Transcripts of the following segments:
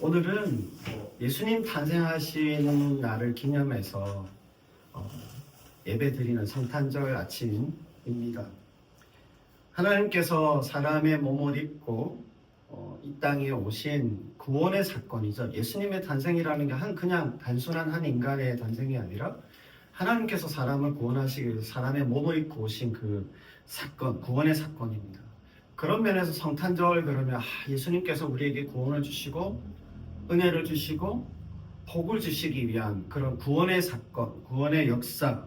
오늘은 예수님 탄생하시는 날을 기념해서 예배드리는 성탄절 아침입니다. 하나님께서 사람의 몸을 입고 이 땅에 오신 구원의 사건이죠. 예수님의 탄생이라는 게 그냥 단순한 한 인간의 탄생이 아니라 하나님께서 사람을 구원하시기 위해서 사람의 몸을 입고 오신 그 사건, 구원의 사건입니다. 그런 면에서 성탄절 그러면 예수님께서 우리에게 구원을 주시고 은혜를 주시고 복을 주시기 위한 그런 구원의 사건, 구원의 역사,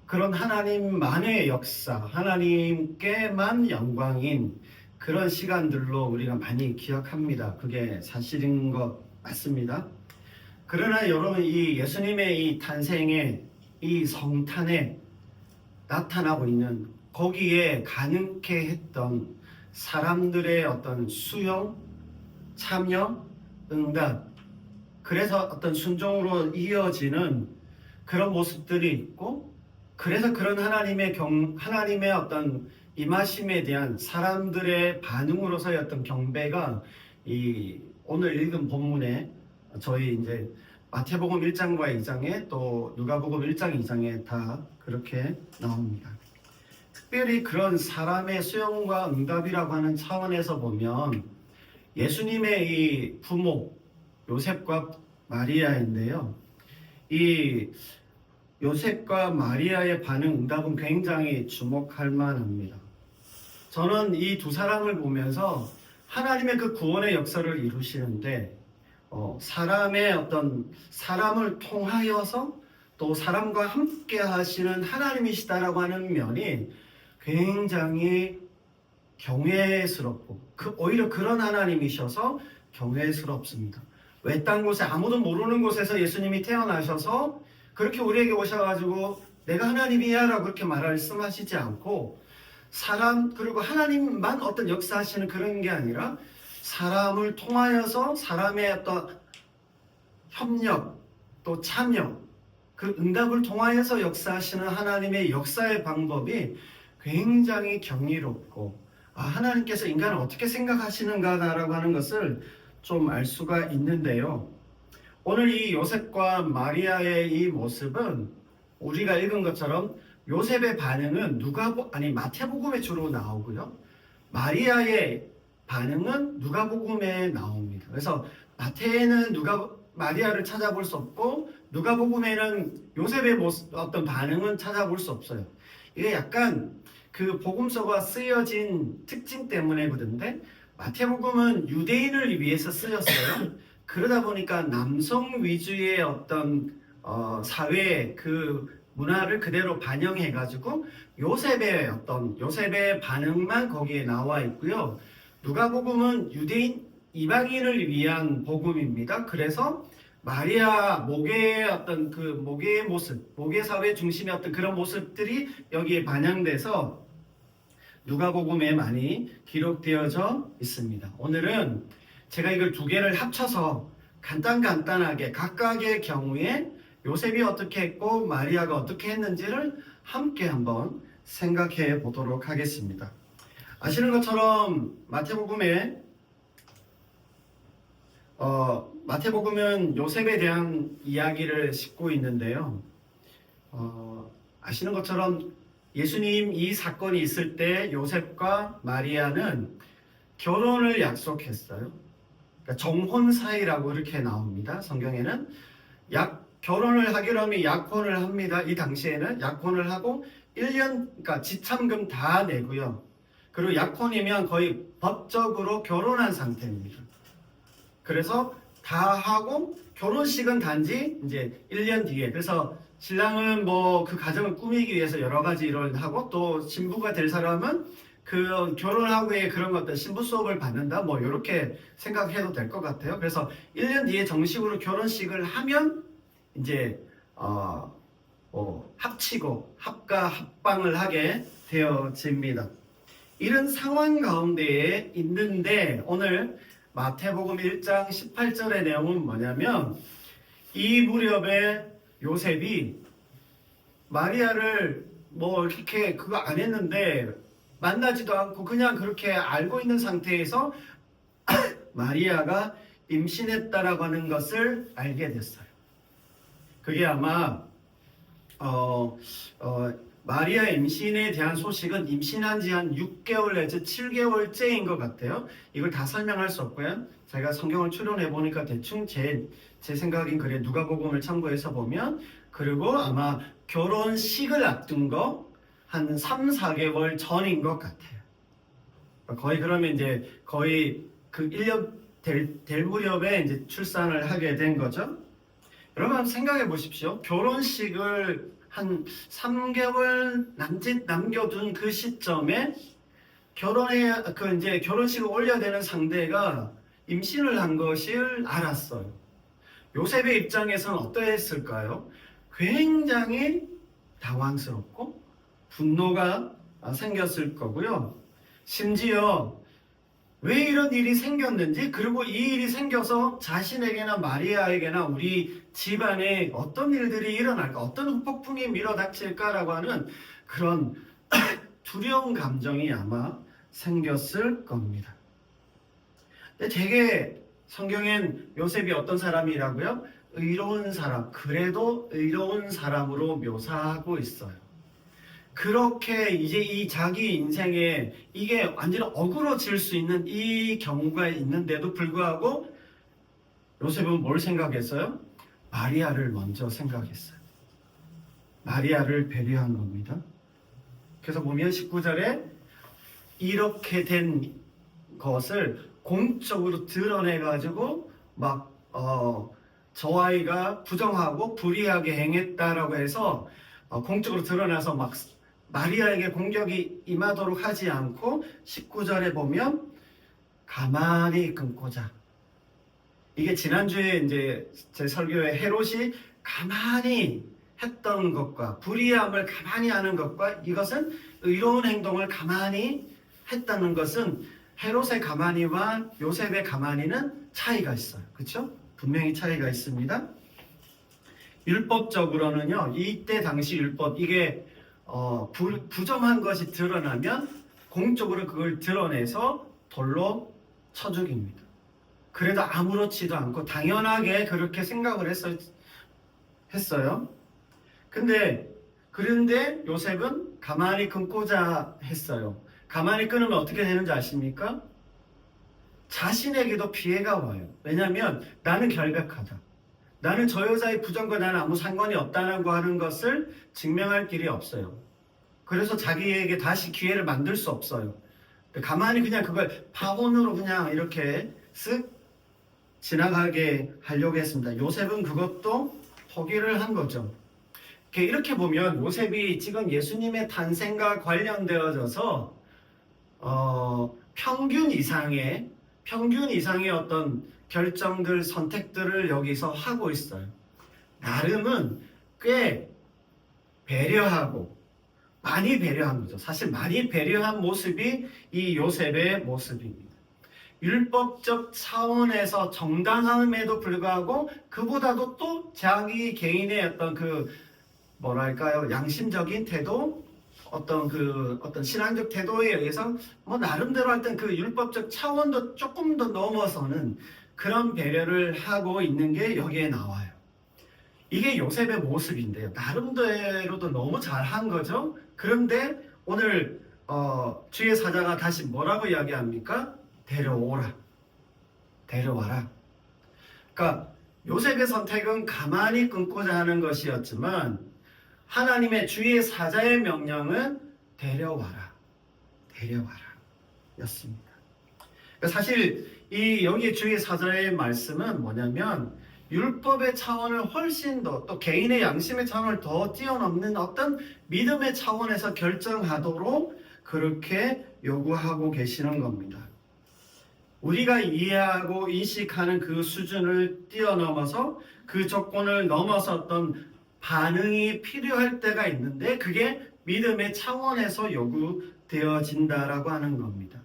그런 하나님만의 역사, 하나님께만 영광인 그런 시간들로 우리가 많이 기억합니다. 그게 사실인 것 맞습니다. 그러나 여러분, 이 예수님의 이 탄생의 이 성탄에 나타나고 있는 거기에 가능케 했던 사람들의 어떤 수용, 참여, 응답, 그래서 어떤 순종으로 이어지는 그런 모습들이 있고, 그래서 그런 하나님의 어떤 임하심에 대한 사람들의 반응으로서의 어떤 경배가 이 오늘 읽은 본문에 저희 이제 마태복음 1장과 2장에 또 누가복음 1장 2장에 다 그렇게 나옵니다. 특별히 그런 사람의 수용과 응답이라고 하는 차원에서 보면 예수님의 이 부모 요셉과 마리아인데요. 이 요셉과 마리아의 반응, 응답은 굉장히 주목할 만합니다. 저는 이 두 사람을 보면서 하나님의 그 구원의 역사를 이루시는데 사람을 통하여서 또 사람과 함께 하시는 하나님이시다라고 하는 면이 굉장히 경외스럽고 오히려 그런 하나님이셔서 경외스럽습니다. 외딴 곳에 아무도 모르는 곳에서 예수님이 태어나셔서 그렇게 우리에게 오셔가지고 내가 하나님이야 라고 그렇게 말씀하시지 않고 그리고 하나님만 어떤 역사하시는 그런 게 아니라 사람을 통하여서 사람의 어떤 협력 또 참여 그 응답을 통하여서 역사하시는 하나님의 역사의 방법이 굉장히 경이롭고 하나님께서 인간을 어떻게 생각하시는가라고 하는 것을 좀 알 수가 있는데요. 오늘 이 요셉과 마리아의 이 모습은 우리가 읽은 것처럼 요셉의 반응은 마태복음에 주로 나오고요. 마리아의 반응은 누가복음에 나옵니다. 그래서 마태에는 마리아를 찾아볼 수 없고 누가복음에는 요셉의 어떤 반응은 찾아볼 수 없어요. 이게 약간 그 복음서가 쓰여진 특징 때문에 그런데 마태복음은 유대인을 위해서 쓰였어요. 그러다 보니까 남성 위주의 어떤 사회의 그 문화를 그대로 반영해가지고 요셉의 반응만 거기에 나와 있고요. 누가복음은 유대인 이방인을 위한 복음입니다. 그래서 마리아 목회의 어떤 그 목회의 모습, 목회 사회 중심의 어떤 그런 모습들이 여기에 반영돼서 누가복음에 많이 기록되어져 있습니다. 오늘은 제가 이걸 두 개를 합쳐서 간단하게 각각의 경우에 요셉이 어떻게 했고 마리아가 어떻게 했는지를 함께 한번 생각해 보도록 하겠습니다. 아시는 것처럼 마태복음은 요셉에 대한 이야기를 싣고 있는데요. 아시는 것처럼 예수님 이 사건이 있을 때 요셉과 마리아는 결혼을 약속했어요. 그러니까 정혼 사이라고 이렇게 나옵니다. 성경에는 결혼을 하기로 하면 약혼을 합니다. 이 당시에는 약혼을 하고 1년, 그러니까 지참금 다 내고요. 그리고 약혼이면 거의 법적으로 결혼한 상태입니다. 그래서 다 하고 결혼식은 단지 이제 1년 뒤에. 그래서 신랑은 그 가정을 꾸미기 위해서 여러 가지 일을 하고 또 신부가 될 사람은 그 결혼하고 그런 것들 신부 수업을 받는다 이렇게 생각해도 될 것 같아요. 그래서 1년 뒤에 정식으로 결혼식을 하면 이제 합치고 합방을 하게 되어집니다. 이런 상황 가운데에 있는데 오늘 마태복음 1장 18절의 내용은 뭐냐면 이 무렵에 요셉이 마리아를 이렇게 그거 안 했는데 만나지도 않고 그냥 그렇게 알고 있는 상태에서 마리아가 임신했다라고 하는 것을 알게 됐어요. 그게 아마 마리아 임신에 대한 소식은 임신한 지 한 6개월 내지 7개월째인 것 같아요. 이걸 다 설명할 수 없고요. 제가 성경을 추론해 보니까 대충 제 생각인 그래 누가복음을 참고해서 보면, 그리고 아마 결혼식을 앞둔 거 한 3, 4개월 전인 것 같아요. 거의 그러면 이제 거의 그 1년 될 무렵에 이제 출산을 하게 된 거죠. 여러분 한번 생각해 보십시오. 결혼식을 한 3개월 남겨둔 그 시점에 이제 결혼식을 올려야 되는 상대가 임신을 한 것을 알았어요. 요셉의 입장에서는 어떠했을까요? 굉장히 당황스럽고 분노가 생겼을 거고요. 심지어 왜 이런 일이 생겼는지, 그리고 이 일이 생겨서 자신에게나 마리아에게나 우리 집안에 어떤 일들이 일어날까, 어떤 후폭풍이 밀어닥칠까라고 하는 그런 두려운 감정이 아마 생겼을 겁니다. 근데 되게 성경엔 요셉이 어떤 사람이라고요? 의로운 사람, 그래도 의로운 사람으로 묘사하고 있어요. 그렇게 이제 이 자기 인생에 이게 완전히 어그러질 수 있는 이 경우가 있는데도 불구하고 요셉은 뭘 생각했어요? 마리아를 먼저 생각했어요. 마리아를 배려한 겁니다. 그래서 보면 19절에 이렇게 된 것을 공적으로 드러내가지고 막 저 아이가 부정하고 불의하게 행했다라고 해서 공적으로 드러나서 막 마리아에게 공격이 임하도록 하지 않고 19절에 보면 가만히 끊고자, 이게 지난주에 이제 제 설교에 헤롯이 가만히 했던 것과 불의함을 가만히 하는 것과 이것은 의로운 행동을 가만히 했다는 것은 헤롯의 가만히와 요셉의 가만히는 차이가 있어요. 그렇죠? 분명히 차이가 있습니다. 율법적으로는요, 이때 당시 율법, 이게 부정한 것이 드러나면 공적으로 그걸 드러내서 돌로 쳐 죽입니다. 그래도 아무렇지도 않고 당연하게 그렇게 생각을 했어요. 그런데 요셉은 가만히 끊고자 했어요. 가만히 끊으면 어떻게 되는지 아십니까? 자신에게도 피해가 와요. 왜냐하면 나는 결백하다. 나는 저 여자의 부정과 나는 아무 상관이 없다고 하는 것을 증명할 길이 없어요. 그래서 자기에게 다시 기회를 만들 수 없어요. 가만히 그냥 그걸 파혼으로 그냥 이렇게 쓱 지나가게 하려고 했습니다. 요셉은 그것도 포기를 한 거죠. 이렇게 보면 요셉이 지금 예수님의 탄생과 관련되어져서 평균 이상의 어떤 결정들, 선택들을 여기서 하고 있어요. 나름은 꽤 배려하고 많이 배려한 거죠. 사실 많이 배려한 모습이 이 요셉의 모습입니다. 율법적 차원에서 정당함에도 불구하고 그보다도 또 자기 개인의 어떤 양심적인 태도, 어떤 신앙적 태도에 의해서 나름대로 했던 그 율법적 차원도 조금 더 넘어서는 그런 배려를 하고 있는 게 여기에 나와요. 이게 요셉의 모습인데요. 나름대로도 너무 잘한 거죠. 그런데 오늘 주의 사자가 다시 뭐라고 이야기합니까? 데려와라. 그러니까 요셉의 선택은 가만히 끊고자 하는 것이었지만 하나님의 주의 사자의 명령은 데려와라 였습니다. 사실 여기 주의 사자의 말씀은 뭐냐면 율법의 차원을 훨씬 더, 또 개인의 양심의 차원을 더 뛰어넘는 어떤 믿음의 차원에서 결정하도록 그렇게 요구하고 계시는 겁니다. 우리가 이해하고 인식하는 그 수준을 뛰어넘어서 그 조건을 넘어섰던 반응이 필요할 때가 있는데 그게 믿음의 차원에서 요구되어진다라고 하는 겁니다.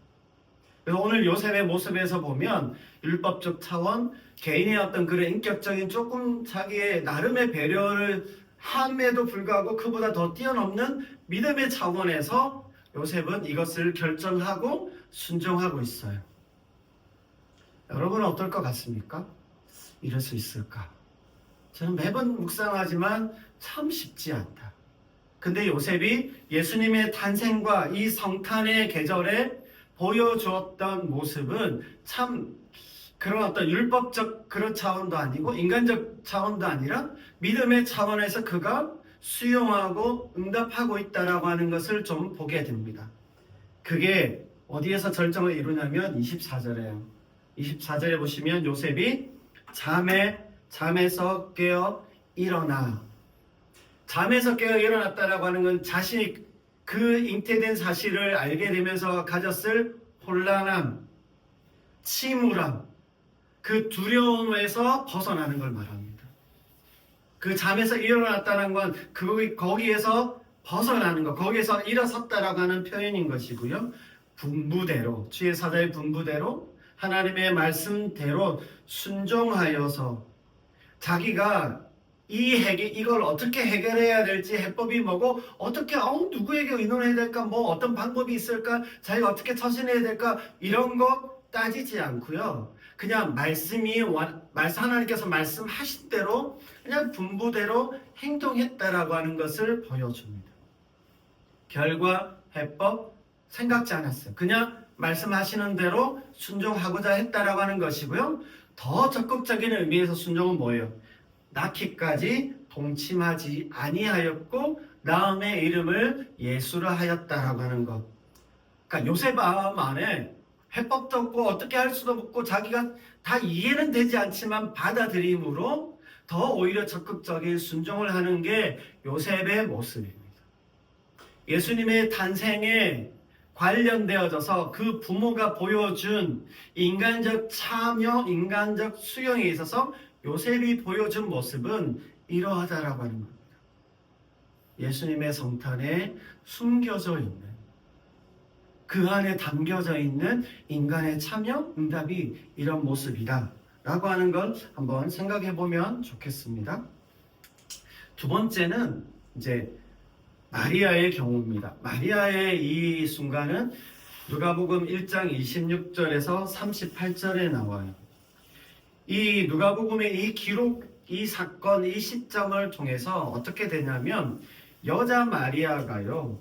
그래서 오늘 요셉의 모습에서 보면 율법적 차원, 개인의 어떤 그런 인격적인 조금 자기의 나름의 배려를 함에도 불구하고 그보다 더 뛰어넘는 믿음의 차원에서 요셉은 이것을 결정하고 순종하고 있어요. 여러분은 어떨 것 같습니까? 이럴 수 있을까? 저는 매번 묵상하지만 참 쉽지 않다. 근데 요셉이 예수님의 탄생과 이 성탄의 계절에 보여주었던 모습은 참 그런 어떤 율법적 그런 차원도 아니고 인간적 차원도 아니라 믿음의 차원에서 그가 수용하고 응답하고 있다라고 하는 것을 좀 보게 됩니다. 그게 어디에서 절정을 이루냐면 24절에요. 24절에 보시면 요셉이 잠에서 깨어 일어나. 잠에서 깨어 일어났다라고 하는 건 자신이 그 잉태된 사실을 알게 되면서 가졌을 혼란함, 침울함, 그 두려움에서 벗어나는 걸 말합니다. 그 잠에서 일어났다는 건 거기에서 벗어나는 것, 거기에서 일어섰다라고 하는 표현인 것이고요. 분부대로, 주의 사자의 분부대로 하나님의 말씀대로 순종하여서 자기가 이걸 어떻게 해결해야 될지 해법이 뭐고 어떻게 누구에게 의논해야 될까 뭐 어떤 방법이 있을까 자기가 어떻게 처신해야 될까 이런 거 따지지 않고요. 그냥 하나님께서 말씀하신 대로 그냥 분부대로 행동했다라고 하는 것을 보여줍니다. 결과, 해법 생각지 않았어요. 그냥 말씀하시는 대로 순종하고자 했다라고 하는 것이고요. 더 적극적인 의미에서 순종은 뭐예요? 낳기까지 동침하지 아니하였고 나음의 이름을 예수라 하였다라고 하는 것. 그러니까 요셉 마음 안에 해법도 없고 어떻게 할 수도 없고 자기가 다 이해는 되지 않지만 받아들임으로 더 오히려 적극적인 순종을 하는 게 요셉의 모습입니다. 예수님의 탄생에 관련되어져서 그 부모가 보여준 인간적 참여, 인간적 수용에 있어서 요셉이 보여준 모습은 이러하다라고 하는 겁니다. 예수님의 성탄에 숨겨져 있는 그 안에 담겨져 있는 인간의 참여, 응답이 이런 모습이다 라고 하는 걸 한번 생각해 보면 좋겠습니다. 두 번째는 이제 마리아의 경우입니다. 마리아의 이 순간은 누가복음 1장 26절에서 38절에 나와요. 이 누가복음의 이 기록, 이 사건, 이 시점을 통해서 어떻게 되냐면 여자 마리아가요.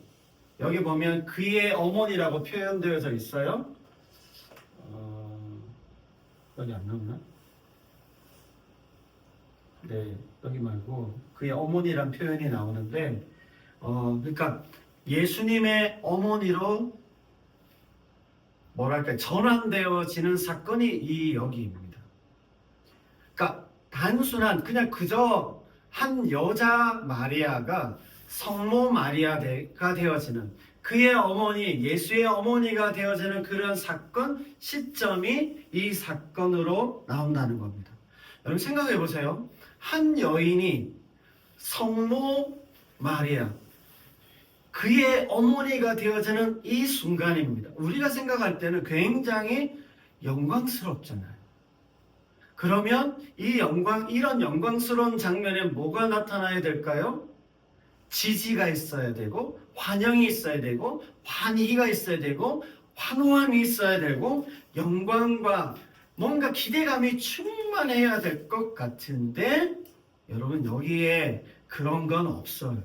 여기 보면 그의 어머니라고 표현되어져 있어요. 여기 안 나오나? 네, 여기 말고 그의 어머니란 표현이 나오는데 그러니까 예수님의 어머니로 뭐랄까 전환되어지는 사건이 이 여기입니다. 그러니까 단순한 그냥 그저 한 여자 마리아가 성모 마리아가 되어지는 그의 어머니 예수의 어머니가 되어지는 그런 사건 시점이 이 사건으로 나온다는 겁니다. 여러분 생각해 보세요. 한 여인이 성모 마리아 그의 어머니가 되어지는 이 순간입니다. 우리가 생각할 때는 굉장히 영광스럽잖아요. 그러면 이런 영광스러운 장면에 뭐가 나타나야 될까요? 지지가 있어야 되고, 환영이 있어야 되고, 환희가 있어야 되고, 환호함이 있어야 되고, 영광과 뭔가 기대감이 충만해야 될 것 같은데, 여러분 여기에 그런 건 없어요.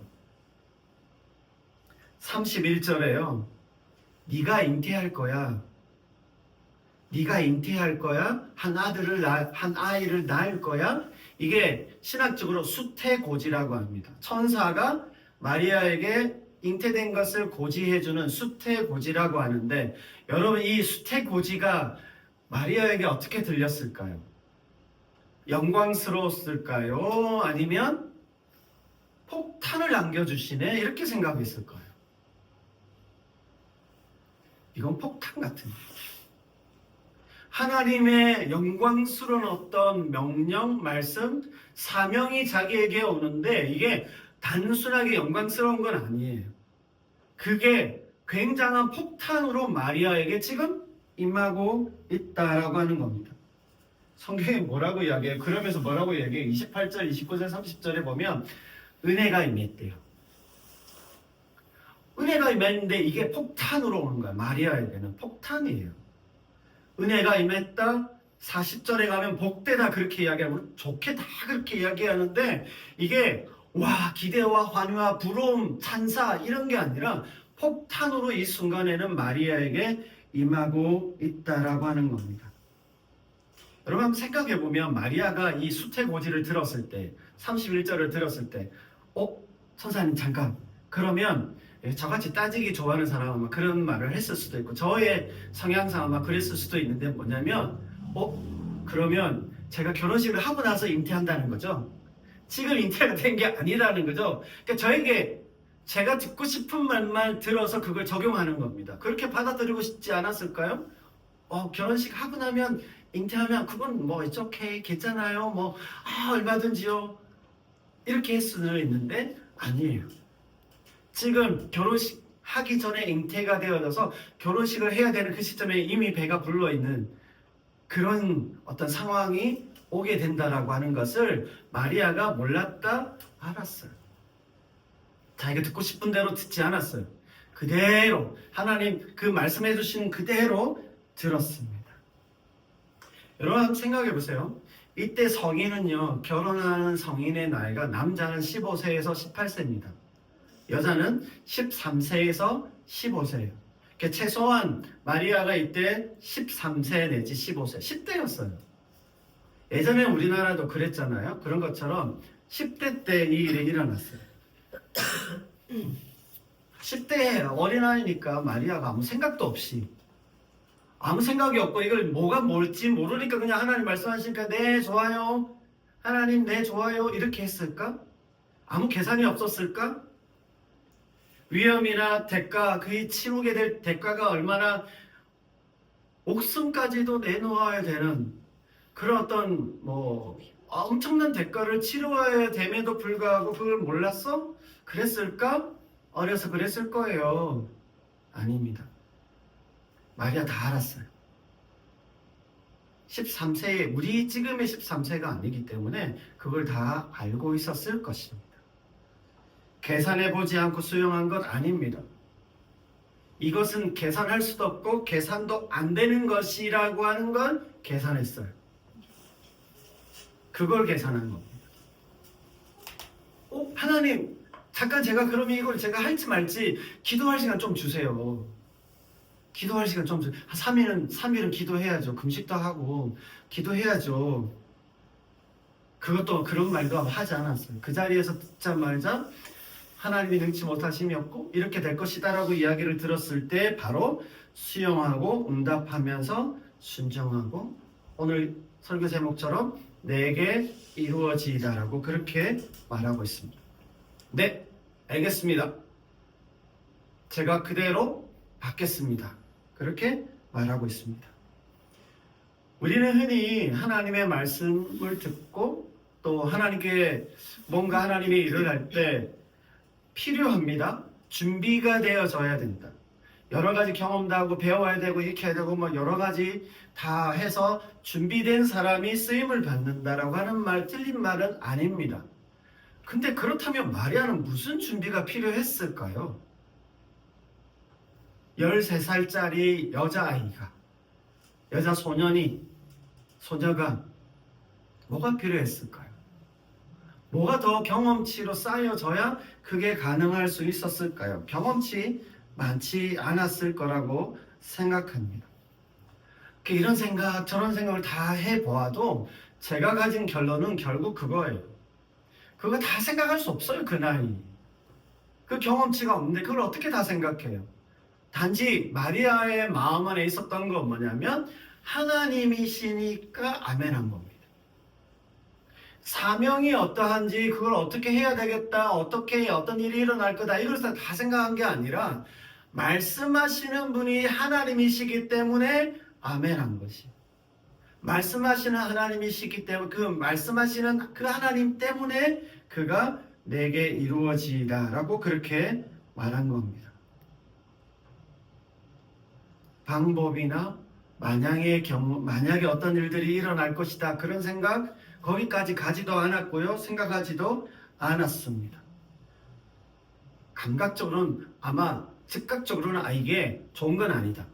31절에요. 네가 잉태할 거야. 네가 잉태할 거야. 한 아이를 낳을 거야. 이게 신학적으로 수태고지라고 합니다. 천사가 마리아에게 잉태된 것을 고지해주는 수태고지라고 하는데 여러분 이 수태고지가 마리아에게 어떻게 들렸을까요? 영광스러웠을까요? 아니면 폭탄을 안겨주시네? 이렇게 생각했을 거예요. 이건 폭탄 같은 거예요. 하나님의 영광스러운 어떤 명령, 말씀, 사명이 자기에게 오는데 이게 단순하게 영광스러운 건 아니에요. 그게 굉장한 폭탄으로 마리아에게 지금 임하고 있다라고 하는 겁니다. 성경에 뭐라고 이야기해요? 그러면서 뭐라고 이야기해요? 28절, 29절, 30절에 보면 은혜가 임했대요. 은혜가 임했는데 이게 폭탄으로 오는 거야. 마리아에게는 폭탄이에요. 은혜가 임했다. 40절에 가면 복되다 그렇게 이야기하고 좋게 다 그렇게 이야기하는데 이게 와 기대와 환희와 부러움 찬사 이런 게 아니라 폭탄으로 이 순간에는 마리아에게 임하고 있다라고 하는 겁니다. 여러분 한번 생각해 보면 마리아가 이 수태고지를 들었을 때 31절을 들었을 때 선사님 잠깐 그러면 저같이 따지기 좋아하는 사람은 아마 그런 말을 했을 수도 있고 저의 성향상 아마 그랬을 수도 있는데 뭐냐면 그러면 제가 결혼식을 하고 나서 잉태한다는 거죠. 지금 잉태가 된 게 아니라는 거죠. 그러니까 저에게 제가 듣고 싶은 말만 들어서 그걸 적용하는 겁니다. 그렇게 받아들이고 싶지 않았을까요? 결혼식 하고 나면 잉태하면 그건 뭐 it's okay 괜찮아요 뭐 얼마든지요 이렇게 했을 수는 있는데 아니에요. 지금 결혼식 하기 전에 잉태가 되어져서 결혼식을 해야 되는 그 시점에 이미 배가 불러있는 그런 어떤 상황이 오게 된다라고 하는 것을 마리아가 몰랐다 알았어요. 자기가 듣고 싶은 대로 듣지 않았어요. 그대로 하나님 그 말씀해 주신 그대로 들었습니다. 여러분 한번 생각해 보세요. 이때 성인은요 결혼하는 성인의 나이가 남자는 15세에서 18세입니다. 여자는 13세에서 15세예요. 그러니까 최소한 마리아가 이때 13세 내지 15세 10대였어요. 예전에 우리나라도 그랬잖아요. 그런 것처럼 10대 때 이 일이 일어났어요. 10대 어린아이니까 마리아가 아무 생각도 없이 아무 생각이 없고 이걸 뭐가 뭘지 모르니까 그냥 하나님 말씀하시니까 네 좋아요 하나님 네 좋아요 이렇게 했을까? 아무 계산이 없었을까? 위험이나 대가 그의 치르게 될 대가가 얼마나 목숨까지도 내놓아야 되는 그런 어떤 엄청난 대가를 치러야 됨에도 불구하고 그걸 몰랐어? 그랬을까? 어려서 그랬을 거예요. 아닙니다. 마리아 다 알았어요. 13세에 우리 지금의 13세가 아니기 때문에 그걸 다 알고 있었을 것입니다. 계산해보지 않고 수용한 것 아닙니다. 이것은 계산할 수도 없고 계산도 안 되는 것이라고 하는 건 계산했어요. 그걸 계산한 겁니다. 하나님 잠깐 제가 그러면 이걸 제가 할지 말지 기도할 시간 좀 주세요. 기도할 시간 좀 주세요. 3일은 기도해야죠. 금식도 하고 기도해야죠. 그것도 그런 말도 하지 않았어요. 그 자리에서 듣자마자 하나님이 능치 못하심이었고 이렇게 될 것이다 라고 이야기를 들었을 때 바로 수용하고 응답하면서 순종하고 오늘 설교 제목처럼 내게 이루어지이다 라고 그렇게 말하고 있습니다. 네, 알겠습니다. 제가 그대로 받겠습니다. 그렇게 말하고 있습니다. 우리는 흔히 하나님의 말씀을 듣고 또 하나님께 뭔가 하나님의 일을 할 때 필요합니다. 준비가 되어져야 된다. 여러 가지 경험도 하고 배워야 되고 이렇게 해야 되고 여러 가지 다 해서 준비된 사람이 쓰임을 받는다라고 하는 말 틀린 말은 아닙니다. 근데 그렇다면 마리아는 무슨 준비가 필요했을까요? 13살짜리 여자아이가 여자 소녀가 뭐가 필요했을까요? 뭐가 더 경험치로 쌓여져야 그게 가능할 수 있었을까요? 경험치 많지 않았을 거라고 생각합니다. 이런 생각 저런 생각을 다 해보아도 제가 가진 결론은 결국 그거예요. 그거 다 생각할 수 없어요. 그 나이 그 경험치가 없는데 그걸 어떻게 다 생각해요? 단지 마리아의 마음 안에 있었던 건 뭐냐면 하나님이시니까 아멘한 겁니다. 사명이 어떠한지 그걸 어떻게 해야 되겠다 어떻게 어떤 일이 일어날 거다 이걸 다 생각한 게 아니라 말씀하시는 분이 하나님이시기 때문에 아멘한 것이 말씀하시는 하나님이시기 때문에 그 말씀하시는 그 하나님 때문에 그가 내게 이루어지다 라고 그렇게 말한 겁니다. 방법이나 만약에 어떤 일들이 일어날 것이다 그런 생각 거기까지 가지도 않았고요. 생각하지도 않았습니다. 감각적으로는 아마 즉각적으로는 이게 좋은 건 아니다.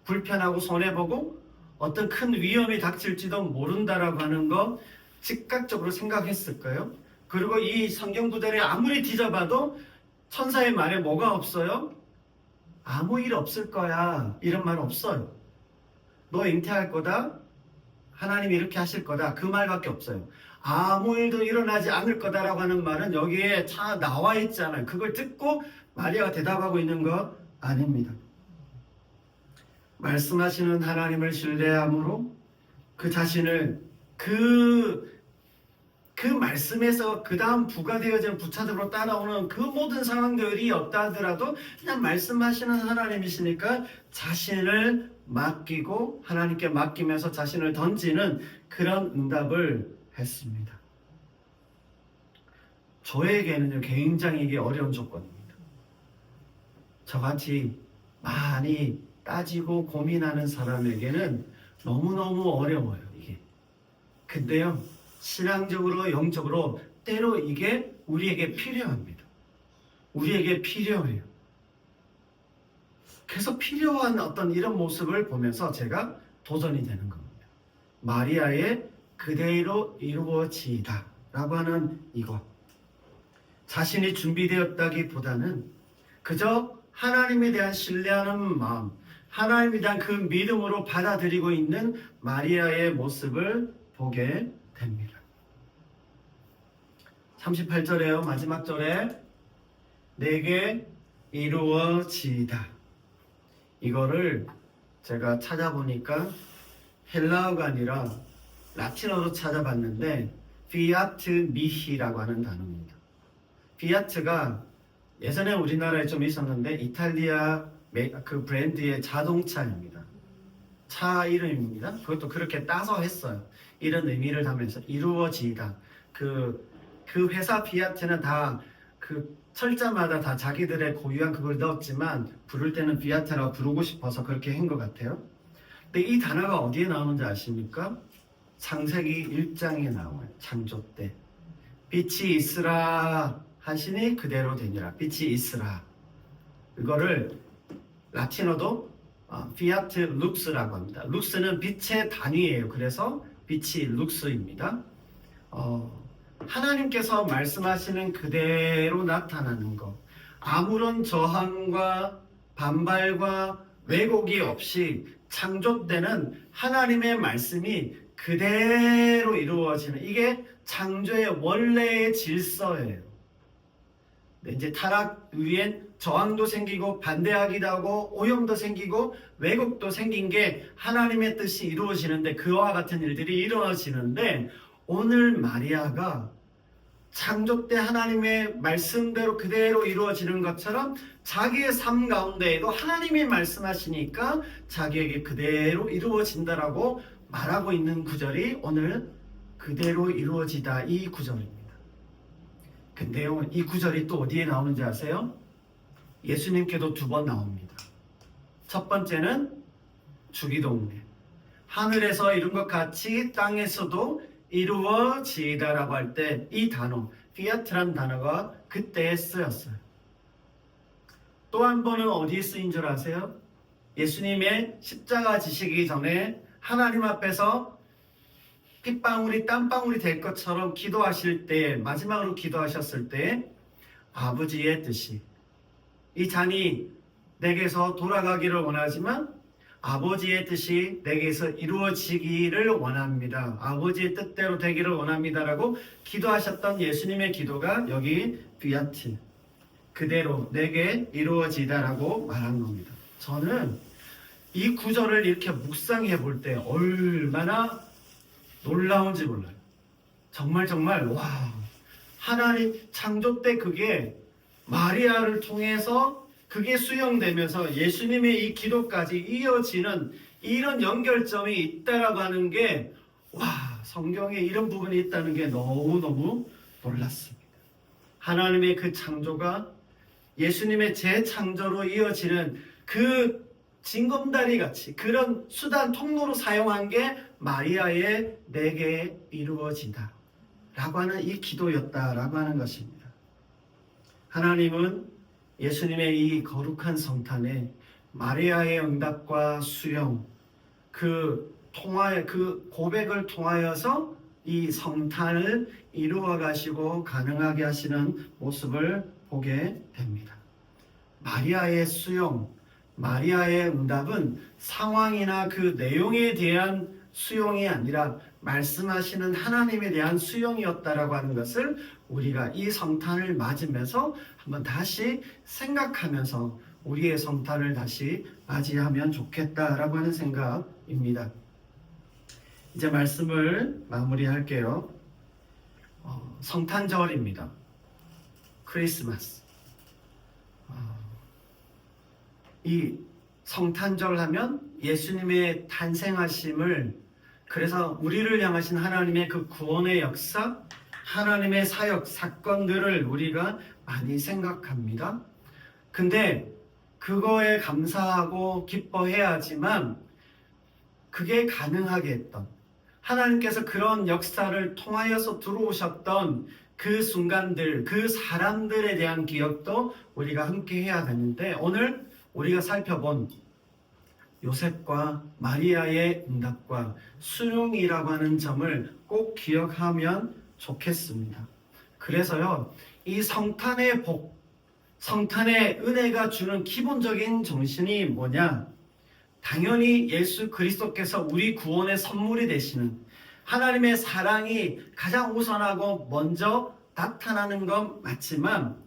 불편하고 손해보고 어떤 큰 위험이 닥칠지도 모른다라고 하는 거 즉각적으로 생각했을까요? 그리고 이 성경 구절에 아무리 뒤져봐도 천사의 말에 뭐가 없어요? 아무 일 없을 거야. 이런 말 없어요. 너 잉태할 거다. 하나님이 이렇게 하실 거다. 그 말밖에 없어요. 아무 일도 일어나지 않을 거다라고 하는 말은 여기에 나와 있잖아요. 그걸 듣고 마리아가 대답하고 있는 거 아닙니다. 말씀하시는 하나님을 신뢰함으로 그 자신을 그 말씀에서 그 다음 부가되어지는 부차적으로 따라오는 그 모든 상황들이 없다 하더라도 그냥 말씀하시는 하나님이시니까 자신을 맡기고 하나님께 맡기면서 자신을 던지는 그런 응답을 했습니다. 저에게는 굉장히 이게 어려운 조건입니다. 저같이 많이 따지고 고민하는 사람에게는 너무너무 어려워요, 이게. 근데요, 신앙적으로, 영적으로 때로 이게 우리에게 필요합니다. 우리에게 필요해요. 그래서 필요한 어떤 이런 모습을 보면서 제가 도전이 되는 겁니다. 마리아의 그대로 이루어지이다 라고 하는 이것. 자신이 준비되었다기보다는 그저 하나님에 대한 신뢰하는 마음, 하나님에 대한 그 믿음으로 받아들이고 있는 마리아의 모습을 보게 됩니다. 38절에요. 마지막 절에 내게 이루어지이다. 이거를 제가 찾아보니까 헬라어가 아니라 라틴어로 찾아봤는데 피아트 미히라고 하는 단어입니다. 피아트가 예전에 우리나라에 좀 있었는데 이탈리아 그 브랜드의 자동차입니다. 차 이름입니다. 그것도 그렇게 따서 했어요. 이런 의미를 담으면서 이루어지이다. 그 회사 피아트는 다 그 철자마다 다 자기들의 고유한 그걸 넣었지만 부를 때는 피아트라고 부르고 싶어서 그렇게 한 것 같아요. 근데 이 단어가 어디에 나오는지 아십니까? 창세기 1장에 나와요. 창조 때 빛이 있으라 하시니 그대로 되니라. 빛이 있으라. 이거를 라틴어도 피아트 룩스라고 합니다. 룩스는 빛의 단위예요. 그래서 빛이 룩스입니다. 하나님께서 말씀하시는 그대로 나타나는 것, 아무런 저항과 반발과 왜곡이 없이 창조 때는 하나님의 말씀이 그대로 이루어지는, 이게 창조의 원래의 질서예요. 이제 타락 위엔 저항도 생기고 반대하기도 하고 오염도 생기고 왜곡도 생긴 게 하나님의 뜻이 이루어지는데, 그와 같은 일들이 이루어지는데, 오늘 마리아가 창조 때 하나님의 말씀대로 그대로 이루어지는 것처럼 자기의 삶 가운데에도 하나님이 말씀하시니까 자기에게 그대로 이루어진다라고 말하고 있는 구절이 오늘 그대로 이루어지다, 이 구절입니다. 근데요, 이 구절이 또 어디에 나오는지 아세요? 예수님께도 2번 나옵니다. 첫 번째는 주기도문에 하늘에서 이룬 것 같이 땅에서도 이루어지다라고 할 때 이 단어 피아트란 단어가 그때 쓰였어요. 또 한 번은 어디에 쓰인 줄 아세요? 예수님의 십자가 지시기 전에 하나님 앞에서 핏방울이 땀방울이 될 것처럼 기도하실 때, 마지막으로 기도하셨을 때 아버지의 뜻이, 이 잔이 내게서 돌아가기를 원하지만 아버지의 뜻이 내게서 이루어지기를 원합니다. 아버지의 뜻대로 되기를 원합니다라고 기도하셨던 예수님의 기도가 여기 피아트, 그대로 내게 이루어지다라고 말한 겁니다. 저는 이 구절을 이렇게 묵상해 볼 때 얼마나 놀라운지 몰라요. 정말 와, 하나님 창조 때 그게 마리아를 통해서 그게 수용되면서 예수님의 이 기도까지 이어지는 이런 연결점이 있다라고 하는 게, 와, 성경에 이런 부분이 있다는 게 너무너무 놀랐습니다. 하나님의 그 창조가 예수님의 재창조로 이어지는 그 징검다리 같이 그런 수단 통로로 사용한 게 마리아의 내게 이루어지다 라고 하는 이 기도였다라고 하는 것입니다. 하나님은 예수님의 이 거룩한 성탄에 마리아의 응답과 수용, 그 통하여 그 고백을 통하여서 이 성탄을 이루어 가시고 가능하게 하시는 모습을 보게 됩니다. 마리아의 수용, 마리아의 응답은 상황이나 그 내용에 대한 수용이 아니라 말씀하시는 하나님에 대한 수용이었다라고 하는 것을 우리가 이 성탄을 맞으면서 한번 다시 생각하면서 우리의 성탄을 다시 맞이하면 좋겠다라고 하는 생각입니다. 이제 말씀을 마무리할게요. 성탄절입니다. 크리스마스. 이 성탄절 하면 예수님의 탄생하심을, 그래서 우리를 향하신 하나님의 그 구원의 역사, 하나님의 사역, 사건들을 우리가 많이 생각합니다. 근데 그거에 감사하고 기뻐해야지만 그게 가능하게 했던, 하나님께서 그런 역사를 통하여서 들어오셨던 그 순간들, 그 사람들에 대한 기억도 우리가 함께 해야 되는데, 오늘 우리가 살펴본 요셉과 마리아의 응답과 수용이라고 하는 점을 꼭 기억하면 좋겠습니다. 그래서요, 이 성탄의 복, 성탄의 은혜가 주는 기본적인 정신이 뭐냐? 당연히 예수 그리스도께서 우리 구원의 선물이 되시는, 하나님의 사랑이 가장 우선하고 먼저 나타나는 건 맞지만,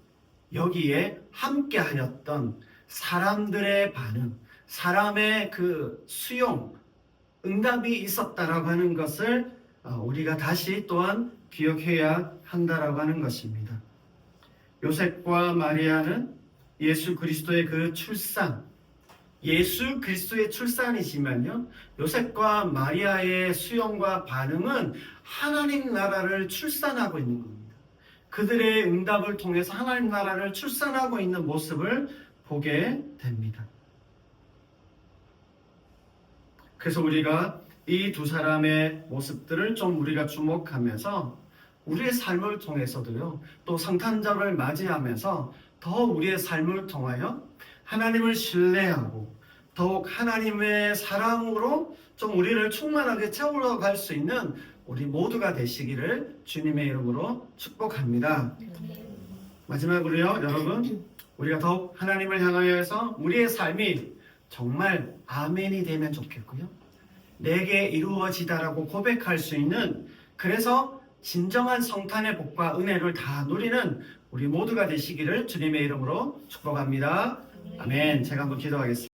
여기에 함께 하였던 사람들의 반응, 사람의 그 수용, 응답이 있었다라고 하는 것을 우리가 다시 또한 기억해야 한다라고 하는 것입니다. 요셉과 마리아는 예수 그리스도의 그 출산, 예수 그리스도의 출산이지만요, 요셉과 마리아의 수용과 반응은 하나님 나라를 출산하고 있는 겁니다. 그들의 응답을 통해서 하나님 나라를 출산하고 있는 모습을 보게 됩니다. 그래서 우리가 이 두 사람의 모습들을 좀 우리가 주목하면서 우리의 삶을 통해서도요, 또 성탄절을 맞이하면서 더 우리의 삶을 통하여 하나님을 신뢰하고 더욱 하나님의 사랑으로 좀 우리를 충만하게 채워갈 수 있는 우리 모두가 되시기를 주님의 이름으로 축복합니다. 마지막으로요, 여러분, 우리가 더욱 하나님을 향하여서 우리의 삶이 정말 아멘이 되면 좋겠고요, 내게 이루어지다라고 고백할 수 있는, 그래서 진정한 성탄의 복과 은혜를 다 누리는 우리 모두가 되시기를 주님의 이름으로 축복합니다. 아멘. 제가 한번 기도하겠습니다.